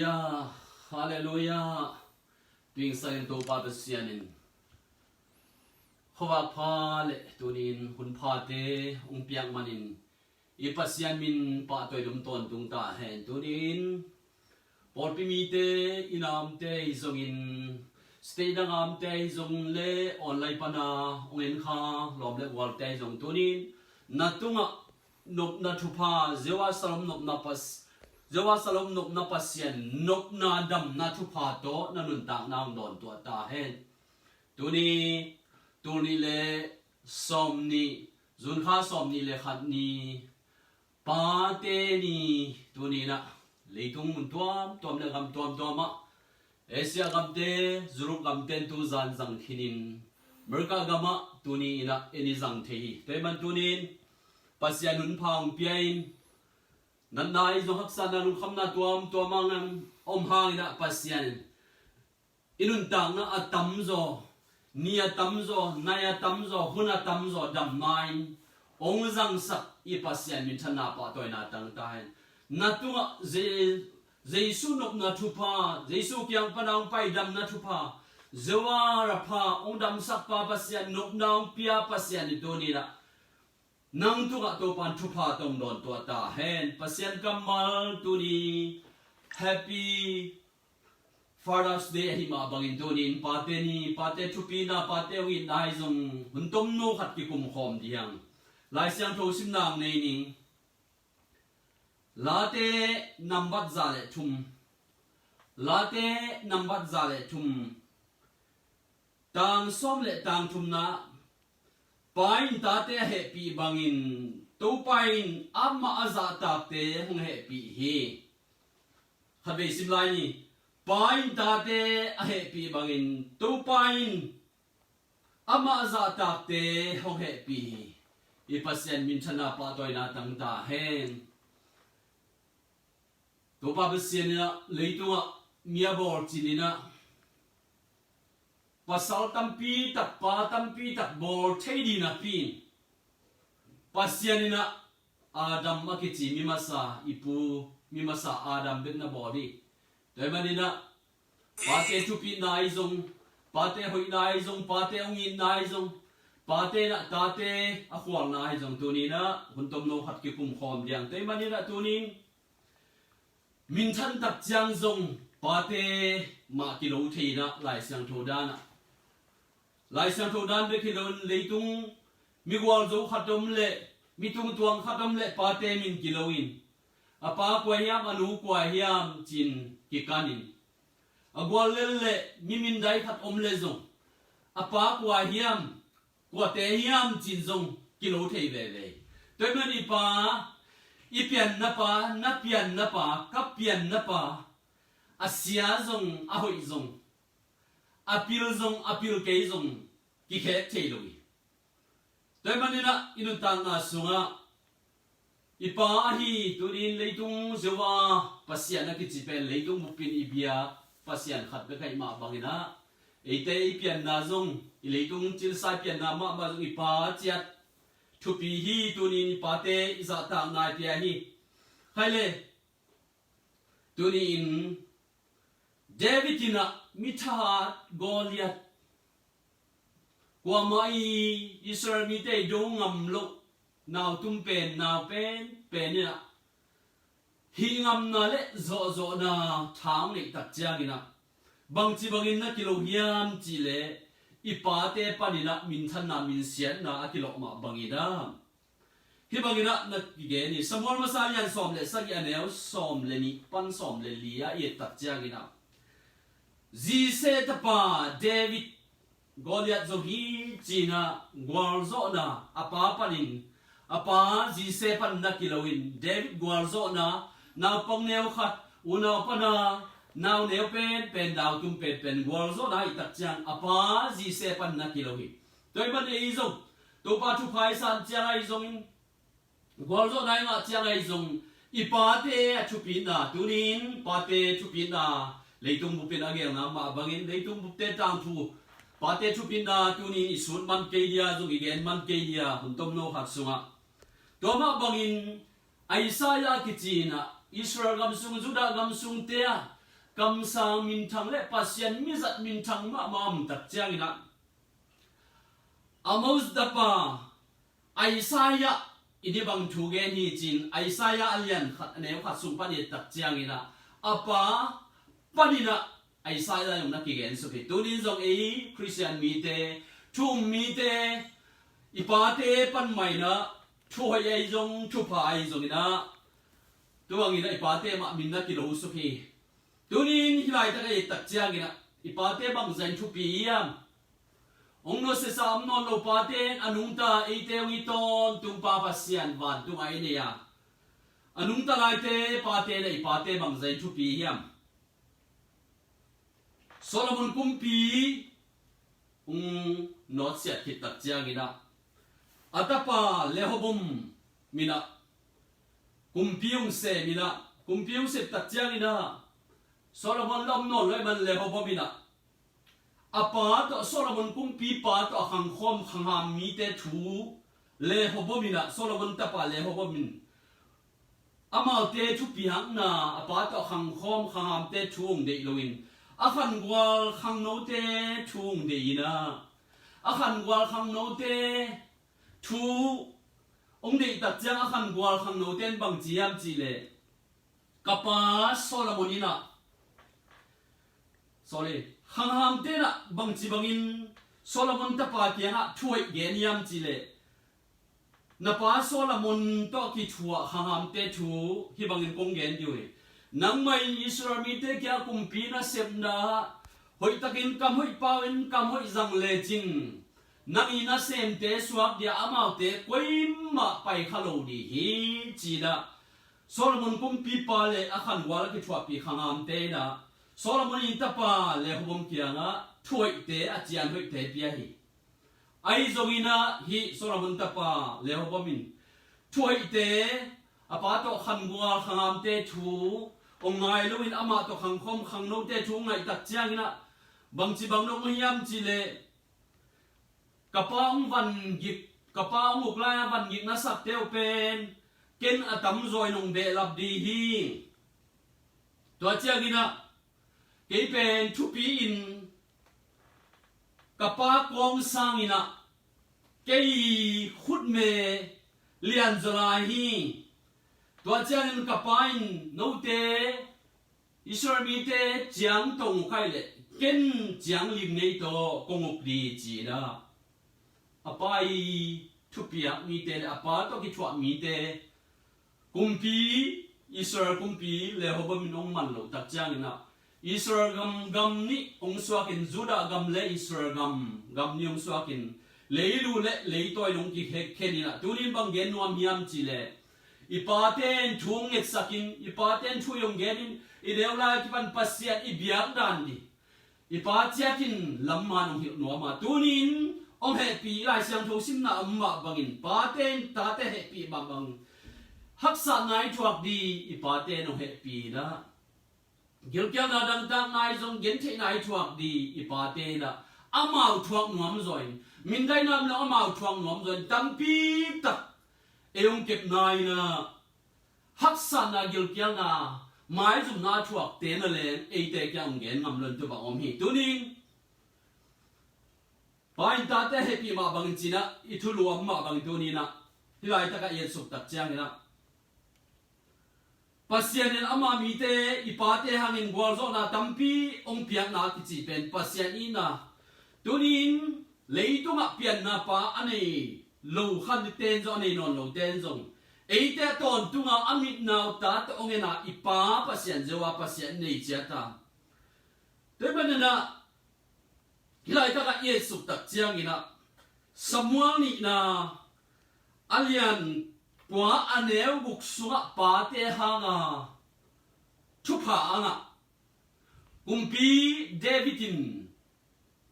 Hallelujah, Hallelujah. Tuing sayin to pa sianin. Khawak pha le tunin hun pha te piang manin. Ipasian min pa toy dum ton tung ta hen tunin. Por pi te inam te izongin. Stay dang am te izong le online pa na ungen kha lom le wal te izong tunin. Natunga nop na thupa zewa salom nop na pas. Jawa salom nok na pasien nok na dam na thupa to na nun tak na don to ta hen tuni le somni zun kha somni le khat ni pa te ni tuni na leitung mun tom le gam tom ma asia gam te zuruk gam ten tu zan zang khinin merka gama tuni ina eni zang thei te man tunin pasian nun phang piain nan nai zo haksa na lu khamna tuam tuamang hang na pasian inun tang na atam zo ni atam zo naya tam zo huna tam zo dam nai ong zang sak I pasian min thana pa toy na tang tai na tunga jesu nok na thupa jesu kyang panang pai dam na thupa zewa ra pha ong dam sak pa pasian nok naung pia pasian ni to ni la nang tu ka to pan thupa tong don to ta hen pasien kamal tu ni happy Father's Day hi ma bangin tu ni pate thupi na pate wi nai zong huntom no khat ki kum khom diang lai siang tho sim nang nei ning late nambat zale thum tang som le tang thum na pain tate happy bangin to pain amma aza takte hung happy hi khabe simlai ni pain tate happy bangin to pain amma aza takte hung happy ipasyan min chana pa toy na tang ta hen to pa besien na leitunga mia bor chinina pasal tampi tak bol thedi na pin pasianina adam makichi mimasa adam bet na body demanina pate tupi na izong pate hoi na izong pate ongin na izong pate na tate akhwal na izong tunina huntom no khat ki kum khom diang demanina tunin min than tak jang zong pate ma ki lo theina lai sang thodana lai sang tho dan be khilon leitung mi gwal zo khatom le mi tung tuang khatom le pate min kiloin apa kwa yam anu kwa yam chin ki kanin agwal le mi min dai khat om le zo apa kwa yam kwa te yam chin zong kilo thei ve ve toi mani pa ipian na pa kapian na pa asia zong ahoi zong apil kay zong kikhet thei loi toy manina inutang na sunga ipa hi turin leitung zewa pasian na kichipen leitung mupin ibia pasian khat be kai ma bangina eite ipian na zong leitung chil sai pian na ma zong ipa chiat thupi hi tunin pate iza ta na pia hi khaile tunin Davidina mitha Goliath kwa mai Israel mite dong ngam lo naw tum pen ya hi ngam na le zo na thang le tak cha gina bangchi bangin na kilo hiam chi le ipate panina min than na min sian na akilo ma bangida hi bangina na ge ni samol masalian som le sagi anel som le ni pan som le lia ye tak cha gina Zise tapa David Goliath zo hi china gwal zo na apa panin apa zise pan na kilowin David gwal zo na pang neo khat una pana naw neo pen daw tum pen gwal zo na itak chang apa zise pan na kilowin toy ban e zo to pa thu phai san chang ai zong gwal zo na nga chang ai zong ipate thu pin na tunin pate thu pin na leitung bupin agel na ma bangin leitung bupte tang thu pate thu pin na tuni isun man ke dia zong igen man ke dia huntom no khat sunga to ma bangin Isaiah kichina Israel gam sung Juda gam sung te cầm sang min thang lệ pasien mi zat min thang ma mam tak chiang ina amos dapa Isaiah ini bang thu gen hi chin Isaiah alian khat ne khat sung pa ni tak chiang ina apa panina Isaiah yong na ki gen so ki tunin zong e Christian mi te thum mi te ipate pan mai na thu hai ai zong thu pa ai zong ina tuang ina ipate ma min na ki lo so ki tunin hilai ta kai tak chiang ina ipate bang zain thu pi yam ong no se sam non lo paten anung ta ite wi ton tung pa pasian van tung ai ne ya anung ta lai te pate na ipate bang zain thu pi yam Solomon kumpi not siat ki tak chiang ina atapa lehobom mina kumpiung se mina kumpiung se tak chiang ina Solomon lom non loi man lehobom mina apa to Solomon kumpi pa to khang khom khang ham mi te thu lehobom mina Solomon tapa lehobom min amal te thu pi hang na apa to khang khom khang ham te thu de loin akhan gwal khang no te thung de ina akhan gwal khang no te thu ong de tak chang akhan gwal khang no ten bang chiam chi le kapa Solomon ina sorry khang ham te na bang chi bangin Solomon ta pa ti ha thuai gen yam chi le na pa Solomon to ki thua khang ham te thu hi bangin kong gen diu nang mai Israel mi te kya kumpi na semna hoi takin kam hoi pawin kam hoi zang le jing nang ina sem te suak dia amau te koima pai khalo di hi chi da Solomon kumpi pa le akhan wal ki thua pi khangam te da Solomon in ta pa le hobom kia nga thuai te achian hoi te pia hi ai zongina hi Solomon ta pa le hobomin thuai te apa to khan gwal khangam te thu ong ngai luin ama to khang khom khang no te thu ngai tak chiang ina bang chi bang no yam chi le kapang van gip kapang ukla van gip na sak teu pen ken atam zoi nong be lap di hi to chiang ina ke pen thu pi in kapa kong sang ina ke khut me lian zala hi tua chiang in kapain no te Israel mi te chiang tong khai le ken chiang lim nei to kongok di chi na apai thu pia mi te apa to ki thua mi te kumpi Israel kumpi le hobam nong man lo tak chiang na Israel gam ni ong swakin Juda gam le Israel gam ni ong swakin leilu le leitoi long ki khenina tunin bang gen nuam hiam chi le ipaten thung ek sakin ipaten thu yong genin ideula ki pan pasiat ibiak dan di ipatiakin lamman hi no ma tunin ong happy lai siang tho sim na amma bangin paten ta te happy bang haksa ngai thuak di ipaten ong happy da gilkya na dang dang nai zong gen the nai thuak di ipaten da amau thuak nuam zoi min dai nam na amau thuak nuam zoi tampi tak eong kep nai na haksa na gilkya na mai zum na thuak te na le e te kyang gen ngam lon tu ba om hi tuning pain ta te happy ma bang china I thu luam ma bang tu ni na hilai ta ka ye suk tak chiang na pasian in ama mi te ipa te hangin gwal zo na tampi ong piang na ki chi pen pasian ina tunin leitunga pian na pa ani lo khan ten zo nei non lo ten zong eite ton tunga amit naw ta to ongena ipa pasian zewa pasian nei chata te banana hilai ta ka yesu tak chiang ina samuel ni na alian kwa aneu buk sunga pa te hanga thupa anga kumpi davidin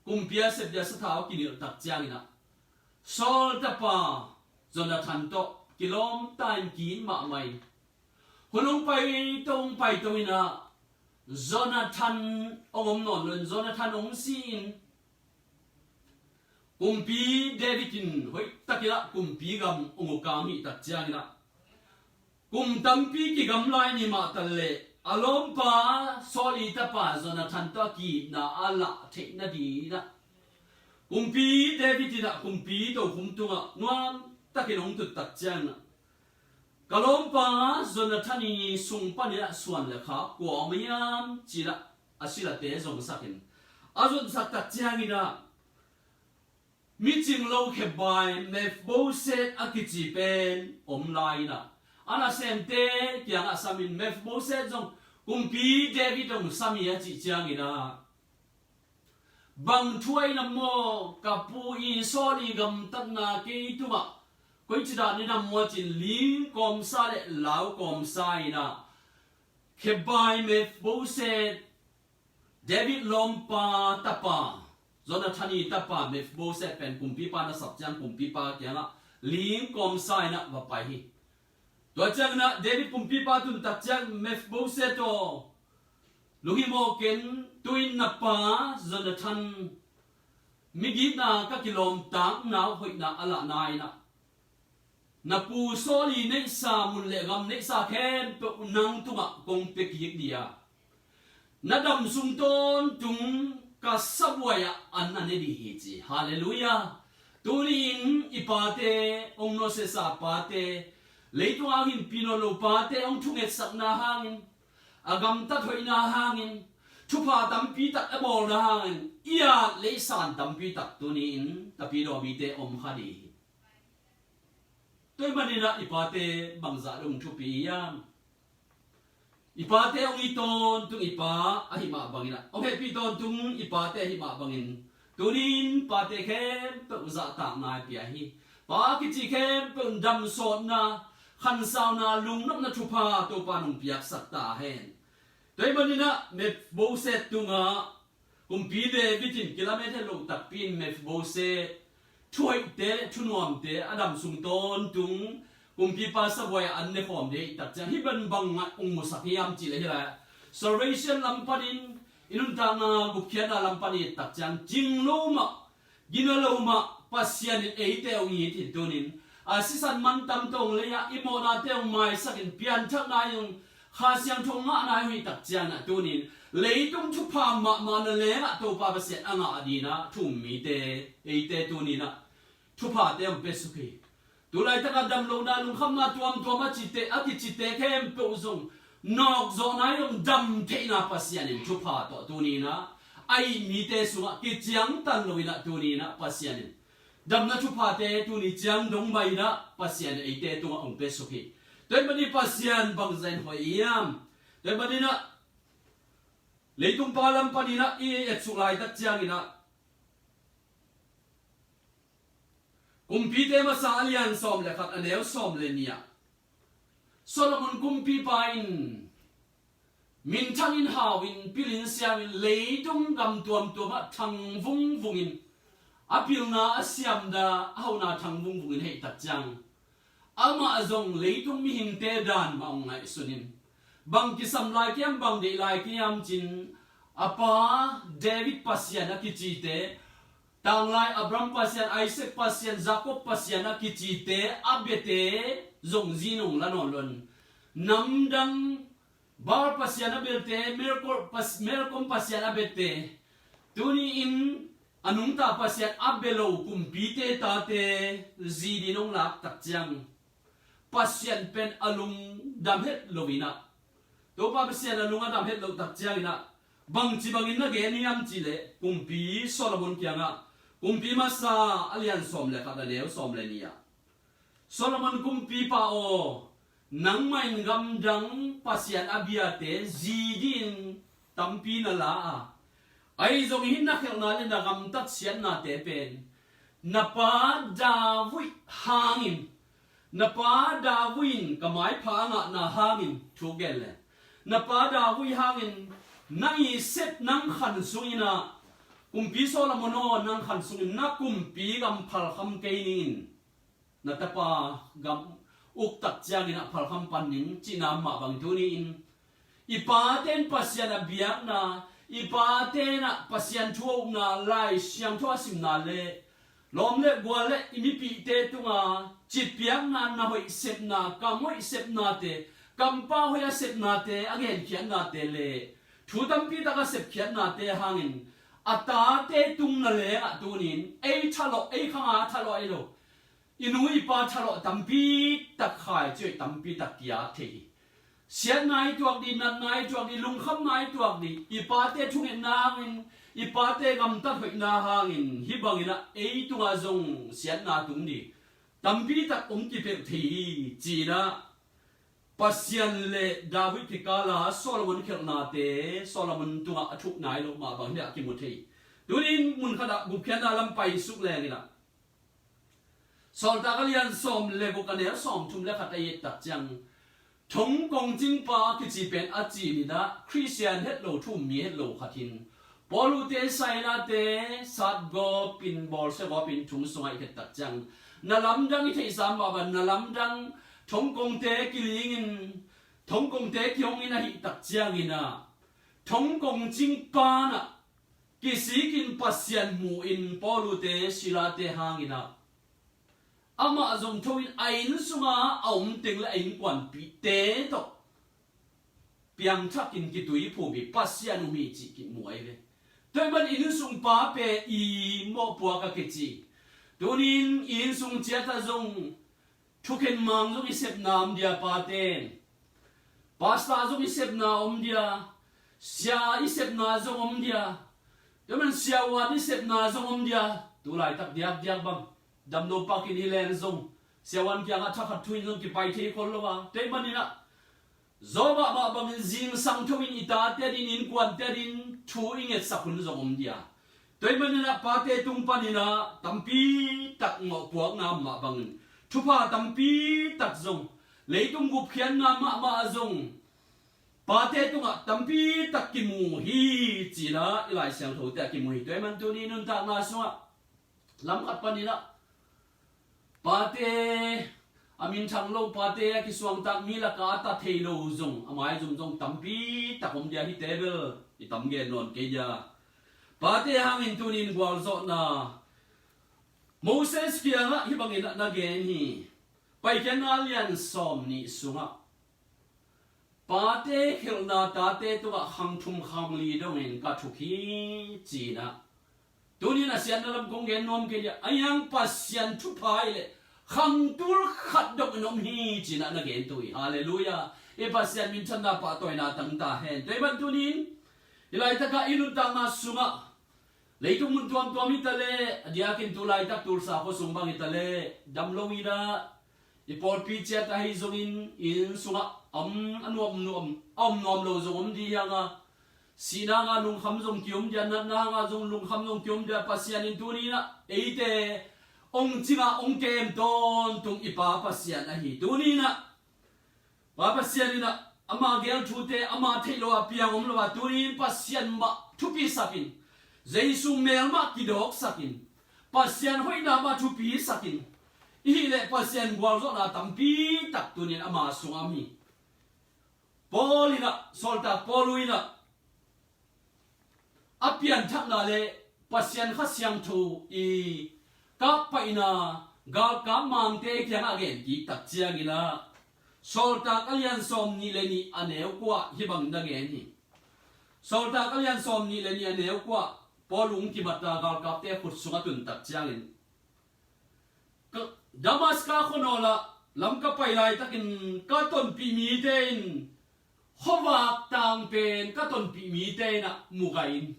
kumpia sebja sathau kinil tak chiang ina Sol tapa Jonathan to kilom tan kin ma mai hunong pai tong ina Jonathan ongom non lon Jonathan ong sin kumpi Davidin hoi takila kumpi gam ongokang hi tak chiang ina kum tampi ki gam lai ni ma talle alom pa soli ta pa zona than to ki na ala the na di na kumpi David na kumpi to kumtunga nuam takinong tu takjang na kalom pa zona thani sung pa ni suan le kha ko mayam chila asila te zong sakin azon sak takjang ina meeting lo ke bai Mephibosheth akichi pen omlai na ana semte kyang asamin Mephibosheth zong kumpi David dong samia chi chiang ina bang thuai na mo kapu i soli gam tan na ke tuma koi chida ni na mo chin ling kom sa le lau kom sa ina ke bai Mephibosheth David lompa tapa zona thani tapa Mephibosheth pen kumpi pa na sapjang kumpi pa kyang ling kom sa ina va pai hi to chang na David kumpi pa tun tak chang Mephibosheth to lungi mo ken tuin na pa zona than migi na ka kilom tang na hoi na ala nai na pu soli nei sa mun le gam nei sa khen pe unang tunga kong pe ki dia na dam sung ton tung ka sabwaya an na ne di hi chi hallelujah tunin ipate ong no se sa pate leitung angin pinolo pate ong thunget sak na hangin agam ta thoi na hangin thupa tampi tak abol na hangin iya leisan tampi tak tunin tapilo bite om khadi toy manina ipate bangza dong thupi yam ipate ong iton tung ipa ahima bangina okay piton tung ipate ahima bangin tunin pate khem pe uza ta ngai pi hi pa ki chi khem pe dam son na khan sao na lung nok na thupa to pa nung piak sak ta hen toy manina Mephibosheth tunga kumpi David in kilometer lo tak pin Mephibosheth thuai te thunom te adam sung ton tung kumpi pa sa boy an ne form de tak chang hi ban bang ung musakiam chi le hila salvation lampanin inun ta nga bukhian na lampani tak chang jing lo ma ginalo ma pasyan e te ong yi tin tunin asisan man tam tong le ya imona te ong mai sakin pian thak na yung khasiang thong nga na wi tak chang na tunin leitung thu pa ma na le na to pa pasyan anga adina thum mi te e te tunina thu pa te ong pesuki tulai taka dam lo na lung kham na tuam tuam chite aki chite kem pe uzong nok zo na yung dam te na pasyan in thu pa to tunina ai mi te sunga ki chiang tan lo ina tunina pasyan in dam na thu pa te tuni chiang dong mai na pasyan e te tunga ong pesuki toy mani pasyan bang zain hoiam toy mani na leitung palam panina e etsulai tak chiang ina kumpi te masa alian som le khat aneu som le nia Solomon kumpi pain min thangin hawin pilin siamin leitung gam tuam tuama thang vung vungin apil na asiam da hauna thang vung vungin hei tak chang ama azong leitung mi hin te dan ma ong ngai sunin bang kisam lai kiam bang de lai kiam chin apa David pasyan akichi te tanglai Abraham pasyan Isaac pasyan Jacob pasyan akichi te abete zong zinong lanolon namdang bar pasyan abete Melkom pasyan abete tuni in anung ta pasyan abelo kumpite tate zidinong lak takjang pasyan pen alung damhet lovina to pa pasyan alung damhet lo takjang ina bang chibangin na geniam chile kumpi Solomon kyanga kumpi masa alian som le kada leo som le nia Solomon kumpi pa o nang main gamdang pasyan abiate zidin tampi na la ai zong hin na khel na le na gam tat sian na te pen na pa dawi hangin na pa dawin kamai pha nga na hangin thugel na pa dawi hangin nai set nang khan suina kumpi Solomon nang khan sungin na kumpi gam phal kham keinin na tapa gam uk tak chiang ina phal kham panin china ma bang tunin ipaten pasyan abiak na ipaten na pasyan thuok na lai siang thua sim na le lom le gwa le imi pi te tunga chit piang na na hoi sep na ka moi sep na te cầm bao hay sếp na te again khian na te le thu tam pi ta ka sếp khian na te hangin ata te tung na le a tunin ei thalo ei khanga thalo ai lo inui pa thalo tam pi tak khai choi tam pi tak kia the sian nai tuak di nan nai tuak di lung kham nai tuak di ipa te thung na ngin ipa te gam ta phoi na hangin hi bangina ei tunga zong sian na tung di tam pi tak ki pe thi chi na pasian le David tikala Solomon khirna te Solomon tunga athuk nai lo ma bang ya ki mu thei tunin mun khada bu khian na lam pai suk le ngina sol ta kalian som le bu kan ya som thum le khata ye tak chang thong kong jing pa ki chi pen a chi ni da Christian het lo thum mi het lo khatin polu te sai na te sat go pin bol se go pin thum songai het tak chang na lam dang i thei sam ba ban na lam dang thong kong te kilingin thong kong te kyong ina hi tak chiang ina thong kong jing pa na ki sikin pasian mu in polu te sila te hangina ama zong thoin ain sunga aum ting la ain kwan pi te to piang thakin ki tui phu bi pasian mi chi ki muai ve toy ban in sung pa pe i mo puwa ka ke chi tunin in sung chia ta zong thuken mang zong isep nam dia pa ten pasta zong isep na dia sia isep na zong dia toman sia wa isep na zong dia tu lai tak diak diak bang dam no pakin hilen zong siawan kya nga thakhat thuin zong ki pai the khol lo wa te manina zoba ba bang jing sang thuin ita te din in kwan te din thu inget sakun zong dia te manina pa te tung panina tampi tak ngo puak na ma bang thupa tampi tak zong leitung gup khian na ma zong pa te tunga tampi tak ki mu hi china ilai sang tho te ki mu hi te man tu ni nun ta na sunga lam khat panina pate amin thang lo pate ki suang tak mi la ka ta thei lo zong amai zong tampi takom dia hi table i tam ge non ke ya pate hangin tunin gwal zo na Moses kia nga hi bangin na gen hi pai ken alian som ni sunga pate khilna tate tu ga hang thum kham li dong in ka thuki china tunin asian lam kong gen non ke ya ayang pasyan thu pai le khang tul khat dok nom hi china na gen tui hallelujah e pasyan min chanda pa toy na tang ta hen toy ban tunin ilai ta ka inun ta na sunga leitung mun tuam tuam itale diakin tulai tak tul sa ko sumbang itale damlowi na ipor pi chat ai zongin in sunga anuam nom lo zong di hanga sina nga lung kham zong kiom dia na nga zong lung kham zong kiom dia pasian in tunina eite ong chinga ong kem ton tung ipa pasian a hi tunina pa pasian ina ama gel thute ama thailo a piang om lo wa tunin pasian ma thupi sakin Jesu mel ma kidok sakin pasian hoina ma thupi sakin ile pasian gwal zo na tampi tak tunin ama sungami polina solta poluina apian thak na le pasian khasyang thu i ka paina gal ka mang te kyang again ki tak chiang ina solta kalyan som ni le ni aneu kwa hibang da gen ni solta kalyan som ni le ni aneu kwa polung ki mata gal ka te khut sunga tun tak chiang in Damaska khonola lam ka pailai takin ka ton pi mi ten howak tang pen ka ton pi mi te na mugain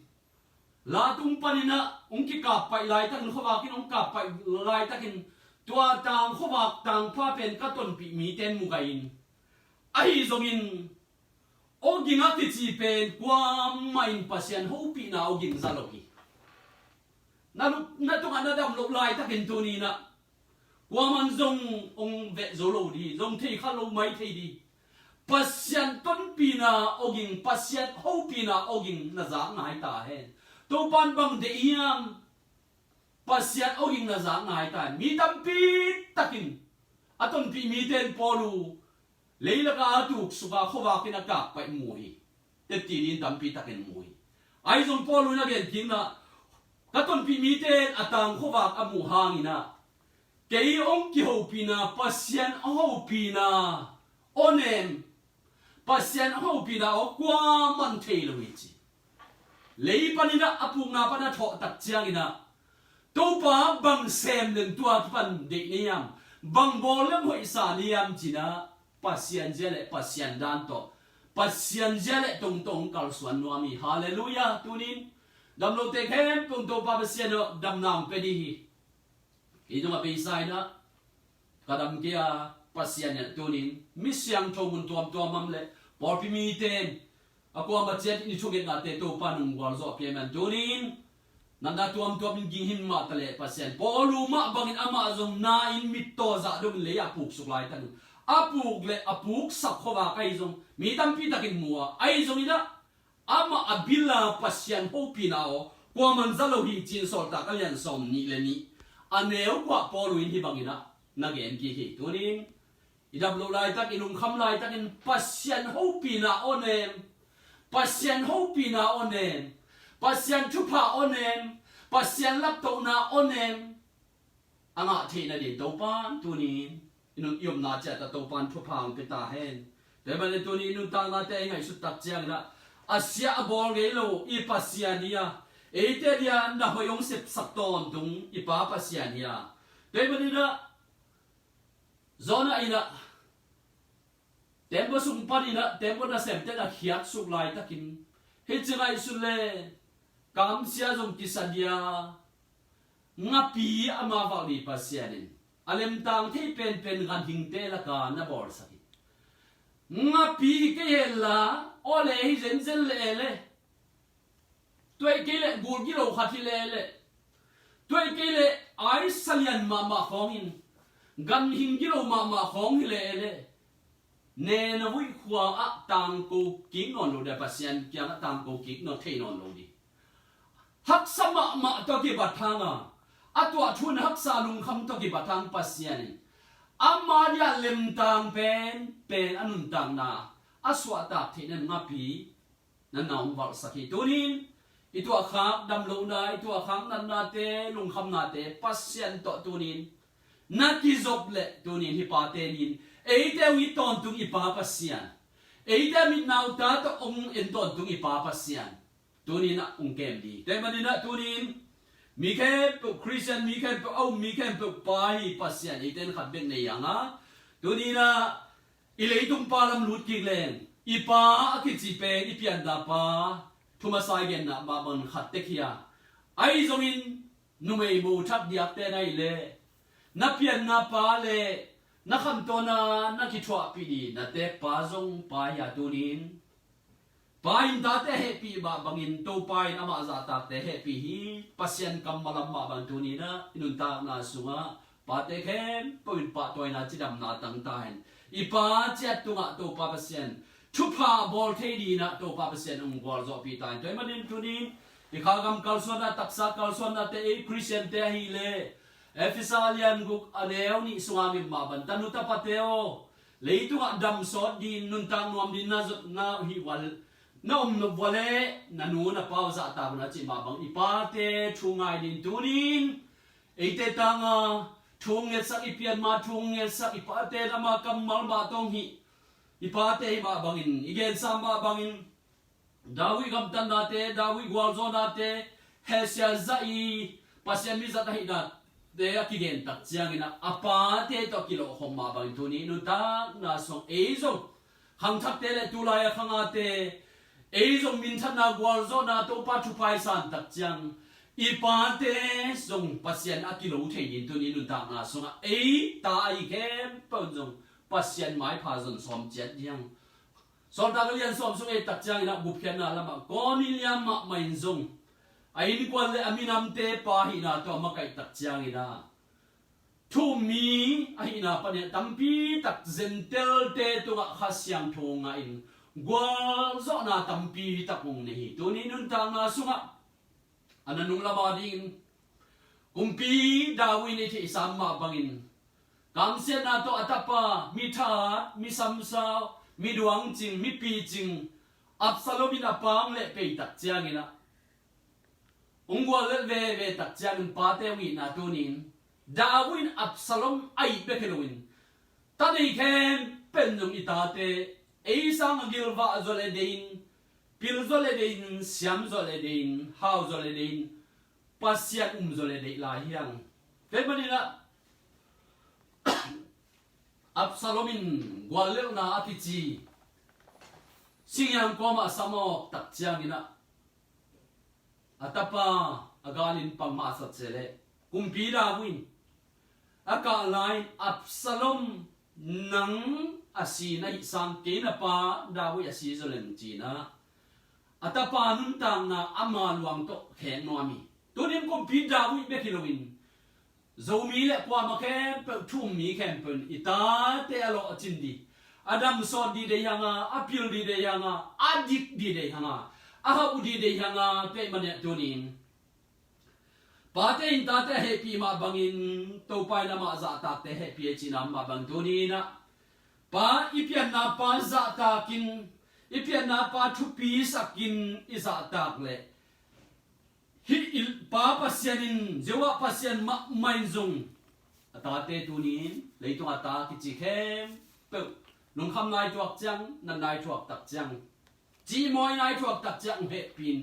la tung panina ongki ka pailai takin howakin ong ka pailai takin tua tang howak tang pa pen ka ton pi mi ten mugain ai zongin oging ati chi pen kwam main pasian hopi na oging zaloki na tung anadam lo lai takin tunina Waman zong ong vet zolo di zong thei khalo mai thei di pasian ton pina oging pasian ho pina oging na za ngai ta hen to pan bang de iam pasian oging na za ngai ta mi tam pi takin aton pi mi ten polu leila ka tu suka khowa kina ka pai mui te ti ni tam pi takin mui ai zong polu na gen king na katon pi mi ten atang khowa amu hangina kei ong ki ho pina pasian ho pina onem ปัสยันหูปีนาอกว่ามันเทลวิจิเลยปนินะอปุงนาปนะทอตักเจียงนะตัวป้าบังเซมเรื่องตัวปันเด็กนิยมบังบอลเรื่องหอยสานิยมจีนะปัสยันเจเลปัสยันดานโตปัสยันเจเลตรงตรงกัลสวนนัวมีฮาเลลูยาตุนินดำโลเตเข้มตรงตัวปัสยันดำนางเป็นดีอีตรงไปใส่นะกระดำเกียปัสยันเนี่ยตุนินมิสยังทมุนตัวมัมเลปอพิมีเตนaku amat jet ini cungit ngate to panung wal zo pieman tunin nanda tuam min ginghin ma tale pasien polu ma bangin ama zong na in mit to za dum le apuk suklai tan apuk le apuk sakhowa kai zong mi tampi takin muwa ai zong ida ama abila pasien hopinao kwa manzalo hi chin sol ta kalyan som ni le ni aneu kwa polu in hi bangina nagen ki hi tunin idablo lai tak inung kham lai takin pasien hopina onem pasien hopi na onem, pasien tupa onem, pasien laptop na onem. Anga thi na din topan tunin, inun yom na chat ta topan tupa ang pita hen. Deba le tunin inun ta na te ngai sutak chiang na. Asia abol ngelo I pasien dia. Ete dia na hoyong sep sakton tung ipa pasien dia. Deba ni na zona ina tempo sumpa ina tempo na semte na hiat suklai takin hichingai sule kam sia jong kisadia ngapi ama va ni pasianin alem tang the pen gan hingte la ka na bor sakit ngapi ke hela ole hi zen le toy ke le gur gi lo khati le toy ke le ai salian ma khongin gan hing gi lo ma khong le ne na vui khua a tang ko king on lo da pasien kya na tang ko king no the non lo di hak sama ma to ki bathanga atwa thun hak sa lung kham to ki bathang pasien amma dia lem tang pen anun tang na aswa ta the na ngapi na naung wal sakhi tunin itu akhak dam lo na itu akhak nan na te lung kham na te pasien to tunin na ki zop le tunin hi pa te nin eite wi ton tung ipa pasian eite mi nau ta to ong en ton tung ipa pasian tunin na ong kem di te manina tunin mi ke Christian mi ke au mi ke pa hi pasian eiten khat bek ne yanga tunina ilei tung palam lut ki len ipa ki chi pe ipian da pa thuma sai gen na ba ban khat te khia ai zongin numei mo thak diak te nai le na pian na pa le na kham to na ki thwa pi di na te pa zong pa ya tunin pa in ta te happy ba bangin to pa in ama za ta te happy hi pasien kam malam ma bang tunina inun ta na sunga pa te khem poin pa toy na chidam na tang ta hen ipa chat tunga to pa pasien thupa bol the di na to pa pasien ung gol zo pi ta toy manin tunin ikhagam kalsona taksa kalsona te e Christian te hi le Efisalian guk aneo ni suami maban tanuta pateo leitu nga dam sot di nuntang nuam din na nga hiwal na no wale nanu na pauza ta na chi mabang ipate thungai din tunin eite tanga thunget sak ipian ma thunget sak ipate ama kamal ma tong hi ipate ma bangin igen sama bangin dawi gamtan nate dawi gwalzo nate hesia zai pasien mi zata hidat de akigen tak chiang ina apa te to kilo homma bang tuni nu ta na song ezo hang thak te le tulaya khanga te ezo min than na gwal zo na to pa thu pai san tak chiang ipa te song pasien akilo the yin tuni nu ta na song e ta I kem pon jong pasien mai pha zon som jet yang som ta lian som song e tak chiang ina bu phian na lama ko ni liam ma main zong ain kwal le aminam te pa hi na to makai tak chiang ina thu mi ai na pa ne tampi tak zentel te to ga khasyang thonga in gwal zo na tampi takung ne hi to ni nun ta nga sunga ananung lama ding kumpi dawi ni thi samma bangin kamse na to atapa mi tha mi samsa mi duang jing mi pi jing Absalom ina pang le pe tak chiang ina ungwal ve tak chiang pa te wi na tunin Dawin Absalom ai bekelowin tanei ken pen nung itate ei sang gilwa zole dein pil zole dein siam zole dein how zole dein pasian zole dei la hiang te manina Absalomin gwalel na atichi singyang koma samok takchiang ina atapa agalin pangmasat sele kumpira win aka line Absalom nang asina isang kinapa dawi asi zolen china atapa nuntang na ama luang to khen noami tunin kumpira wi bekilowin zomi le kwa ma kem pe thum mi kem pen ita te alo chindi adam son di de yanga apil di de yanga adik di de yanga aha udi de yanga pe mane tunin pate in ta te happy ma bangin to pai na ma za ta te happy china ma bang tunina pa ipian na pa za ta kin ipian na pa thu pi sakin iza tak le hi il pa pasyanin jewa pasyan ma mainzong atate tunin leitung ata kichi khem pe lung kham nai tuak chang nan nai tuak tak chang chi moi nai tuak tak chang he pin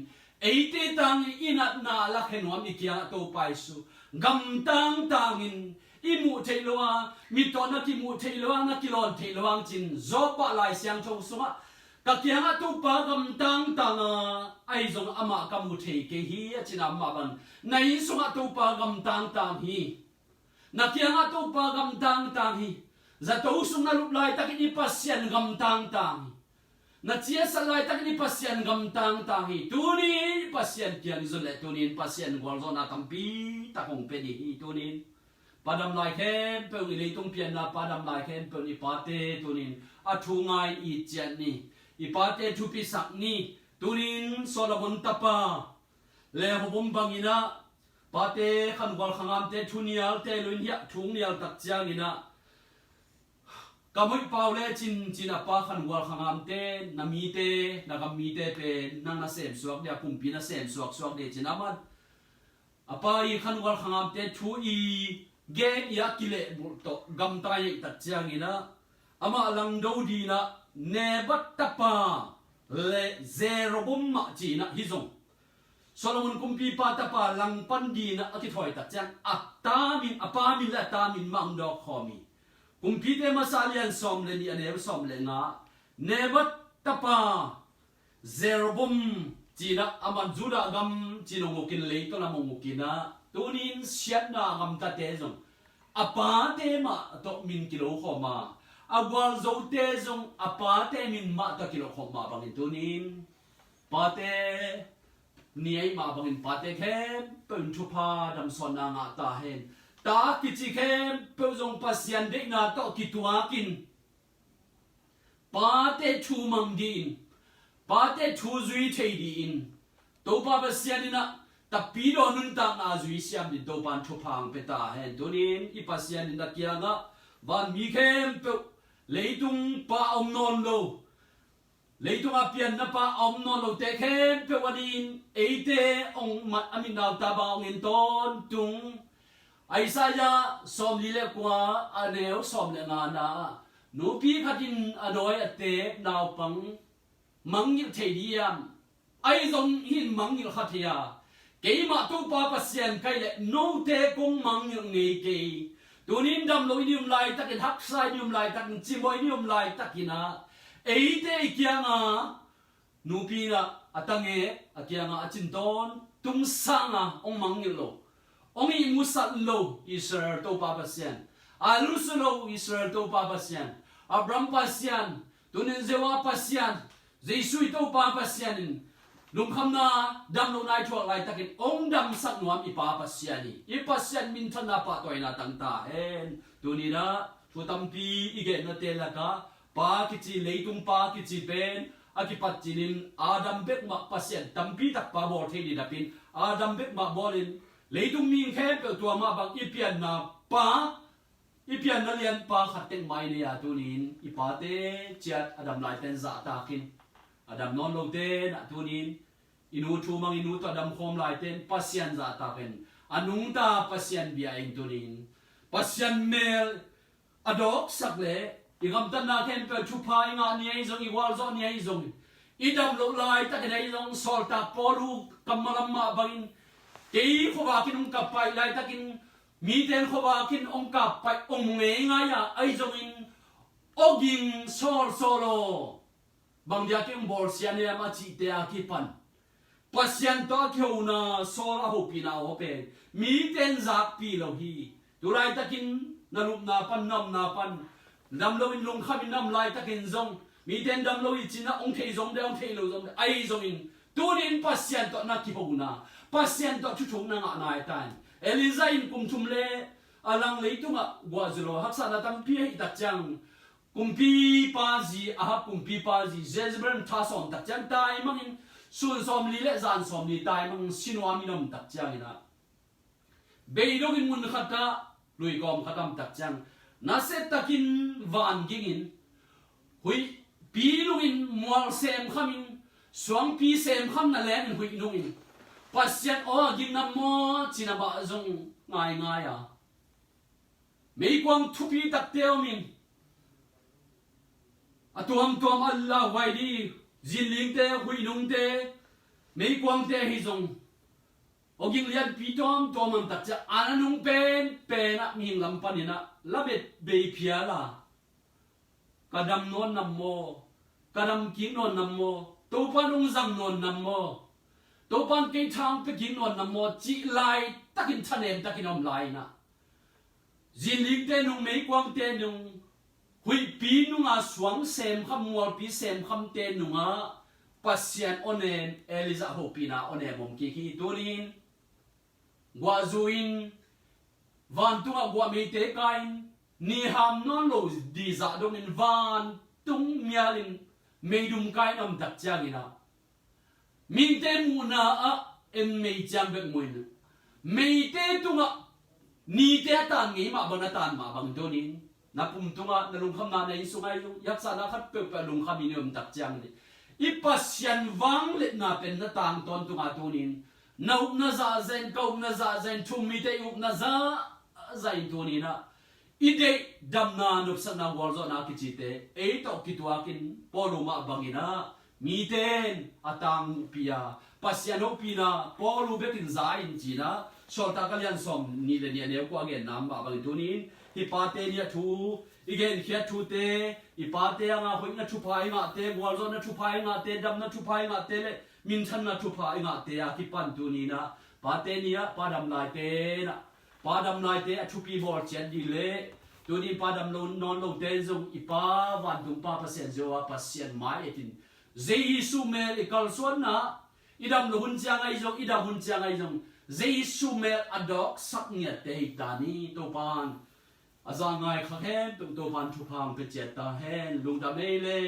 eite tang inat na la khenwam ikia to pai su gam tang tangin imu theilowa mi to na ki mu theilowa na kilon theilowang chin zopa lai siang chong sunga kakianga tu pa gam tang tanga ai zong ama kamu thei ke hi achina ma ban nai sunga tu pa gam tang tang hi nakianga tu pa gam tang tang hi za to sunga lup lai takini pasyan gam tang tang na chia salai takini pasyan gam tang tang hi tuni pasyan kian zole tunin pasyan gwal zona kampi takong pedi hi tunin padam lai khem pe ngi tung pian na padam lai khem pe ni pate tunin athungai I chian ni ipate thupi sakni tunin Solomon tapa le hobom bangina pate khan wal khangam te thunial te luin ya thungnial tak chiangina kamoi paule chin apa khan wal khangam te nami te nagami te pe nana sem suak dia kumpi na sem suak de chinamat apa I khan wal khangam te thu I gen ya kile to gam tai tak chiangina ama alang do di na nebat tapa le zero bomma china hizong Solomon kumpi pa tapa lang pandi na akithoi tak chang atamin apamin la tamin mang do khomi kumpi te masalian som le ni ane som le nga nebat tapa zero bom china aman juda gam chino ngokin le to la mongokina tunin siat na gam ta te zong apa te ma to min kilo khoma agwal zote zong apate min ma ta kilo khoma bangin tunin pate niai ma bangin pate khem pen thupa dam sona nga ta hen ta kichi khem pe zong pasyan de na to kituakin pate thu mangdin pate thu zui theidin to pa pasyan ina tapi do nun ta na zui siam ni to ban thupang pe ta hen tunin I pasyan ina kianga ban mi khem pe leitung pa om non lo leitung apian na pa om non lo te khem pe wadin eite ong mat amin naw ta ba ong in ton tung Isaiah som li le kwa aneu som le nga na nu pi khatin adoi ate naw pang mangil theidiam ai zong hin mangil khathia keima tu pa pasien kai le no te kong mangil ngei ke tunin dam lo inium lai takin hak sai nium lai takin chimoi nium lai takina eite kianga nupina atange akianga achinton tungsanga ong mangilo ongi musat lo Israel to papasian alusulo Israel to papasian Abram pasian tunin zewa pasian Jesui to papasianin lungkhamna dam lo nai chuak lai takin ong dam sak nuam ipapasiani ipasian min thana pa toina tangta hen tunina thutampi ige na telaka pa kichi leitung pa kichi pen akipat chinin adam bek ma pasian tampi tak pa bor thei dapin adam bek ma bolin leitung ming khem pe tua ma bang ipian na pa ipian na lian pa khateng mai ne ya tunin ipate chat adam lai ten za takin adam non lo te na tunin inu thu mang inu to adam khom lai ten pasian za ta ken anung ta pasian bia ing tunin pasian mel adok sak le igam tan na khen pe chu pha inga ni ai zong igual zo ni ai zong idam lo lai ta ke ai zong sol ta polu kamalam ma bangin kei khowa kin ka pai lai takin mi ten khowa kin ong ka pai ong nge nga ya ai zong in oging sol solo bang dia king bol sian ya ma chi te a ki pan pasien to kheu na sol a ho pi na ho pe mi ten zak pi lo hi turai takin nalup na pan nam na pan nam lo in lung kham in nam lai takin zong mi ten dam lo i china ong thei zong de ong thei lo zong ai zong in tunin pasien to na ki ho na pasien to chu chung na nga nai tan eliza in kum thum le alang leitunga gwazlo haksa na tam pi hi tak chang kumpi pa ji a kumpi pa ji jezbren tha som tak chang tai mangin sun som li le zan som li tai mang sinwa mi nom tak chang ina beidong in mun khata lui gom khatam tak chang na se takin van gingin hui pi lungin mual sem khamin suang pi sem kham na len hui lungin pasien o ging nam mo china ba zong ngai ngai ya mei kwang thupi tak teo min atuam tuam Allah wai di zin te hui nung te mei kwang te hi zong oging lian pi tom tomam tak cha ananung pen na ming lam panina labet be phia la kadam non nam mo kadam king non nam mo to panung zam non nam mo to pan ke thang pe king non nam mo chi lai takin thanem takin om lai na zin ling te nung mei kwang te nung hui pi nung a suang sem kham mual pi sem kham te nung a pasien onen eliza hopina onen mom ki hi turin guazuin van tunga gua me te kain ni ham non lo di za dong in van tung mialin meidum kain am tak changina min te muna a em mei chang bek moin mei te tunga ni te tan ngi ma bana tan ma bang donin na pum tunga na lung kham na nei sungai yung yaksa na khat pe pe lung kham ni um tak chang ni ipasian wang le na pen na tang ton tunga tunin na up na za zen kau na za zen thum mi te up na za zain tunina ide damna nup sana wal zo na ki chite e to ki tuakin poluma bangina mi ten atang pia pasiano pina polu bekin zain china solta kalian som ni le ni ne ko again nam ba bang tunin hi pa te ni thu igen khia thu te I pa te nga hoi na thu pai nga te wal zo na thu pai nga te dam na thu pai nga te le min than na thu pai nga te a ki pan tu ni na pa te ni a pa dam lai te na pa dam lai te a thu pi bor chen di le tu ni pa dam lo non lo te zong I pa wan dung pa pa sen zo a pa sian mai etin jesu mel e kal son na idam lo hun chang ai zong idam hun chang ai zong jesu mel adok sak nya te ta ni to pan azangai kha hen tum to pan thu phang pe chet ta hen lung da me le